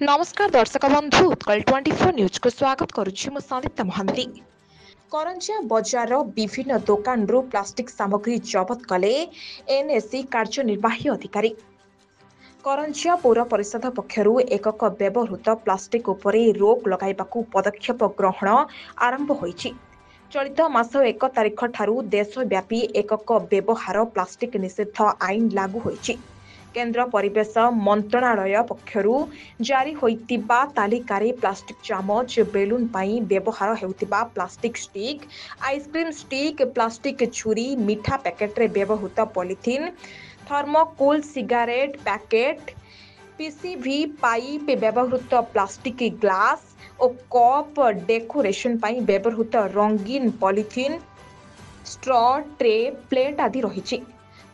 नमस्कार दर्शक बंधु उत्कल 24 न्यूज को स्वागत करुछि मु संदीप्ता महांती। करंजिया बजार विभिन्न दुकान रु प्लास्टिक सामग्री जबत कले एनएससी कार्यनिर्वाही अधिकारी। करंजिया पौर परिषद पक्षरु एकक व्यवहृत प्लास्टिक उपरे रोक लगाइबाकू पदक्षेप ग्रहण आरंभ होईछि। चलित मास 1 तारिख ठारू देशव्यापी एकक व्यवहार प्लास्टिक निषेध आईन लागू होईछि। केन्द्र परिवेश मंत्रणालय पक्षरु जारी होइतिबा तालिकारे प्लास्टिक चामच बेलून पाई व्यवहार हेउतिबा plastic stick, ice cream stick, plastic छुरी, मिठा पैकेट रे व्यवहृत polythene, thermocol cigarette packet, PCV pipe व्यवहृत प्लास्टिक ग्लास और कप डेकोरेशन पाई व्यवहृत रंगीन पॉलिथीन, स्ट्रॉ, ट्रे, प्लेट आदि रहिछि।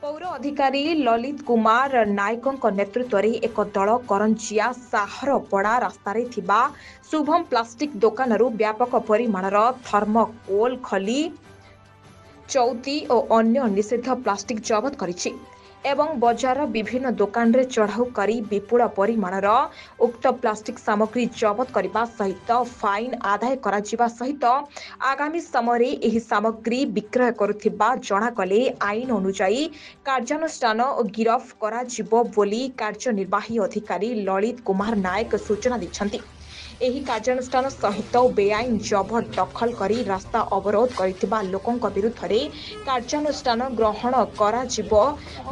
पौर अधिकारी ललित कुमार नायकों नेतृत्व में एक दल करंजिया साहरपड़ा रास्तार थिबा शुभम प्लास्टिक दुकान व्यापक परिमाणर थर्मोकोल खली, चौती और अन्य निषिद्ध प्लास्टिक जबत करिछि एवं बजार विभिन्न दुकान रे चढ़ाऊ करी विपुल परिमाणर उक्त प्लास्टिक सामग्री जबत करने सहित फाइन आदाय करा सहित आगामी समय एही सामग्री विक्रय करुथिबा जणा कले आईन अनुसार कार्यानुष्ठान और गिरफ करा जिवो बोली कार्यनिर्वाही अधिकारी ललित कुमार नायक सूचना दैछन्ति। एही कार्यानुष्ठान सहित बेआईन जबत दखल करी रास्ता अवरोध करिथिबा लोकंक विरुद्ध रे कार्यानुष्ठान ग्रहण करा जिवो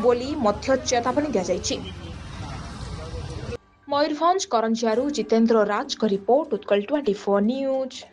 बोली मध्य चेतावनी दिया जायछि। मयूरभंज करंजियारू जितेंद्र राज का रिपोर्ट उत्कल 24 न्यूज।